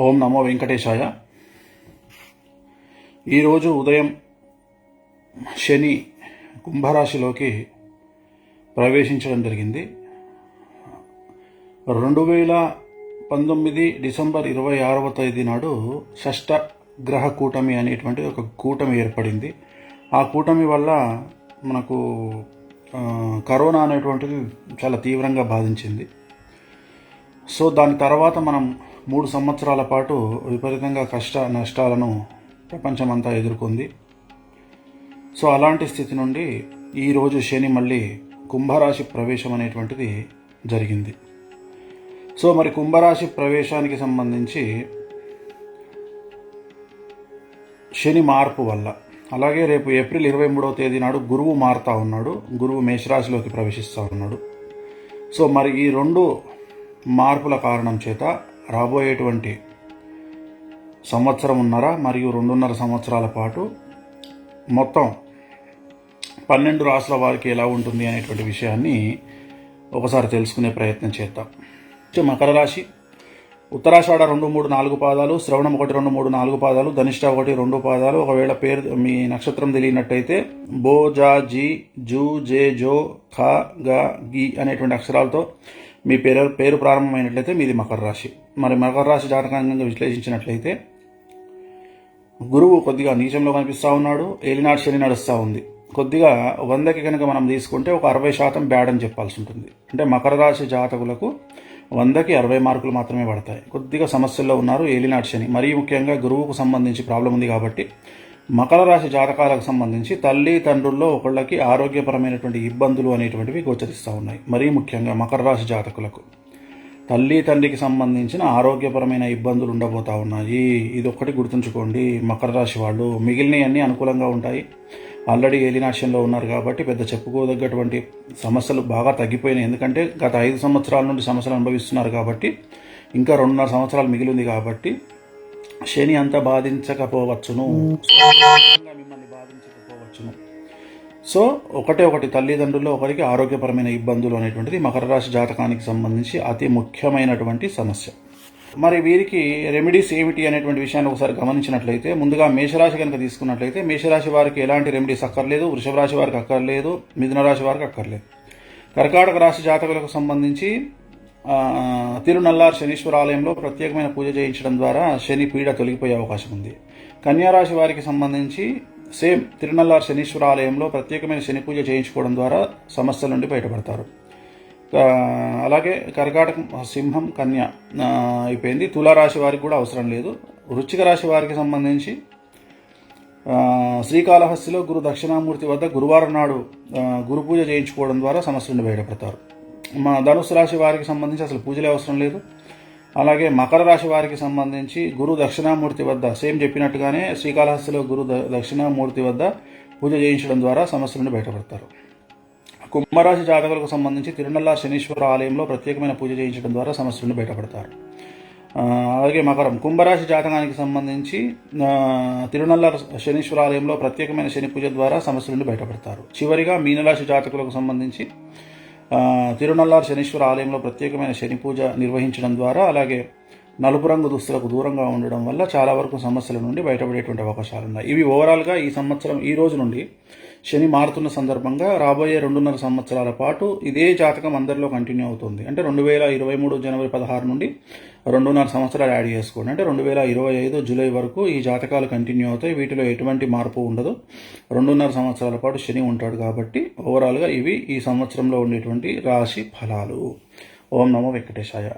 ఓం నమో వెంకటేశాయ. ఈరోజు ఉదయం శని కుంభరాశిలోకి ప్రవేశించడం జరిగింది. 2019 డిసెంబర్ 26వ తేదీ నాడు షష్ఠ గ్రహ కూటమి అనేటువంటి ఒక కూటమి ఏర్పడింది. ఆ కూటమి వల్ల మనకు కరోనా అనేటువంటిది చాలా తీవ్రంగా బాధించింది. సో దాని తర్వాత మనం 3 సంవత్సరాల పాటు విపరీతంగా కష్ట నష్టాలను ప్రపంచమంతా ఎదుర్కొంది. సో అలాంటి స్థితి నుండి ఈరోజు శని మళ్ళీ కుంభరాశి ప్రవేశం అనేటువంటిది జరిగింది. సో మరి కుంభరాశి ప్రవేశానికి సంబంధించి శని మార్పు వల్ల, అలాగే రేపు ఏప్రిల్ 23వ తేదీ నాడు గురువు మారుతా ఉన్నాడు. గురువు మేషరాశిలోకి ప్రవేశిస్తూ ఉన్నాడు. సో మరి ఈ 2 మార్పుల కారణం చేత రాబోయేటువంటి సంవత్సరంన్నర మరియు 2.5 సంవత్సరాల పాటు మొత్తం 12 రాశుల వారికి ఎలా ఉంటుంది అనేటువంటి విషయాన్ని ఒకసారి తెలుసుకునే ప్రయత్నం చేద్దాం. మకర రాశి, ఉత్తరాషాఢ 2, 3, 4 పాదాలు, శ్రవణం 1, 2, 3, 4 పాదాలు, ధనిష్ట 1, 2 పాదాలు. ఒకవేళ పేరు మీ నక్షత్రం తెలియనట్టయితే బో, జా, జీ, జూ, జే, జో, ఖ, గ, గి అనేటువంటి అక్షరాలతో మీ పేరు ప్రారంభమైనట్లయితే మీది మకర రాశి. మరి మకర రాశి జాతకాంగంగా విశ్లేషించినట్లయితే గురువు కొద్దిగా నీచంలో కనిపిస్తూ ఉన్నాడు. ఏలినాడు శని నడుస్తూ ఉంది. కొద్దిగా 100కి కనుక మనం తీసుకుంటే ఒక 60% బ్యాడ్ అని చెప్పాల్సి ఉంటుంది. అంటే మకర రాశి జాతకులకు 100కి 60 మార్కులు మాత్రమే పడతాయి. కొద్దిగా సమస్యల్లో ఉన్నారు ఏలినాడు శని. మరీ ముఖ్యంగా గురువుకు సంబంధించి ప్రాబ్లం ఉంది కాబట్టి మకర రాశి జాతకాలకు సంబంధించి తల్లి తండ్రుల్లో ఒకళ్ళకి ఆరోగ్యపరమైనటువంటి ఇబ్బందులు అనేటువంటివి గోచరిస్తూ ఉన్నాయి. మరీ ముఖ్యంగా మకర రాశి జాతకులకు తల్లి తండ్రికి సంబంధించిన ఆరోగ్యపరమైన ఇబ్బందులు ఉండబోతా ఉన్నాయి. ఇది ఒక్కటి గుర్తుంచుకోండి మకర రాశి వాళ్ళు. మిగిలినవన్నీ అనుకూలంగా ఉంటాయి. ఆల్రెడీ ఏలినాశంలో ఉన్నారు కాబట్టి పెద్ద చెప్పుకోదగ్గటువంటి సమస్యలు బాగా తగ్గిపోయినాయి. ఎందుకంటే గత 5 సంవత్సరాల నుండి సమస్యలు అనుభవిస్తున్నారు కాబట్టి ఇంకా 2.5 సంవత్సరాలు మిగిలింది కాబట్టి శని అంత బాధించకపోవచ్చును, మిమ్మల్ని బాధించకపోవచ్చును. సో ఒకటి తల్లిదండ్రుల్లో ఒకరికి ఆరోగ్యపరమైన ఇబ్బందులు అనేటువంటిది మకర రాశి జాతకానికి సంబంధించి అతి ముఖ్యమైనటువంటి సమస్య. మరి వీరికి రెమెడీస్ ఏమిటి అనేటువంటి విషయాన్ని ఒకసారి గమనించినట్లయితే, ముందుగా మేషరాశి కనుక తీసుకున్నట్లయితే మేషరాశి వారికి ఎలాంటి రెమెడీస్ అక్కర్లేదు. వృషభ రాశి వారికి అక్కర్లేదు. మిథున రాశి వారికి అక్కర్లేదు. కర్కాటక రాశి జాతకులకు సంబంధించి తిరునల్లార్ శనీశ్వర ఆలయంలో ప్రత్యేకమైన పూజ చేయించడం ద్వారా శని పీడ తొలగిపోయే అవకాశం ఉంది. కన్యారాశి వారికి సంబంధించి సేమ్ తిరునల్లార్ శనీశ్వర ఆలయంలో ప్రత్యేకమైన శని పూజ చేయించుకోవడం ద్వారా సమస్యల నుండి బయటపడతారు. అలాగే కర్కాటకం, సింహం, కన్య అయిపోయింది. తులారాశి వారికి కూడా అవసరం లేదు. వృశ్చిక రాశి వారికి సంబంధించి శ్రీకాళహస్తిలో గురు దక్షిణామూర్తి వద్ద గురువారం నాడు గురు పూజ చేయించుకోవడం ద్వారా సమస్యల నుండి బయటపడతారు. మా ధనుసు రాశి వారికి సంబంధించి అసలు పూజలే అవసరం లేదు. అలాగే మకర రాశి వారికి సంబంధించి గురు దక్షిణామూర్తి వద్ద సేమ్ చెప్పినట్టుగానే శ్రీకాళహస్తిలో గురు దక్షిణామూర్తి వద్ద పూజ చేయించడం ద్వారా సమస్యల నుండి బయటపడతారు. కుంభరాశి జాతకులకు సంబంధించి తిరునల్లార్ శనీశ్వర ఆలయంలో ప్రత్యేకమైన పూజ చేయించడం ద్వారా సమస్యల నుండి బయటపడతారు. అలాగే కుంభరాశి జాతకానికి సంబంధించి తిరునల్లార్ శనీశ్వర ఆలయంలో ప్రత్యేకమైన శని పూజ ద్వారా సమస్యల నుండి బయటపడతారు. చివరిగా మీనరాశి జాతకులకు సంబంధించి తిరునల్లార్ శనీశ్వర ఆలయంలో ప్రత్యేకమైన శని పూజ నిర్వహించడం ద్వారా, అలాగే నలుపు రంగు దుస్తులకు దూరంగా ఉండడం వల్ల చాలా వరకు సమస్యల నుండి బయటపడేటువంటి అవకాశాలు ఉన్నాయి. ఇవి ఓవరాల్గా ఈ సంవత్సరం ఈ రోజు నుండి శని మారుతున్న సందర్భంగా రాబోయే 2.5 సంవత్సరాల పాటు ఇదే జాతకం అందరిలో కంటిన్యూ అవుతుంది. అంటే 2023 జనవరి 16 నుండి 2.5 సంవత్సరాలు యాడ్ చేసుకోండి. అంటే 2025 జూలై వరకు ఈ జాతకాలు కంటిన్యూ అవుతాయి. వీటిలో ఎటువంటి మార్పు ఉండదు. 2.5 సంవత్సరాల పాటు శని ఉంటాడు కాబట్టి ఓవరాల్గా ఇవి ఈ సంవత్సరంలో ఉండేటువంటి రాశి ఫలాలు. ఓం నమో వెంకటేశాయ.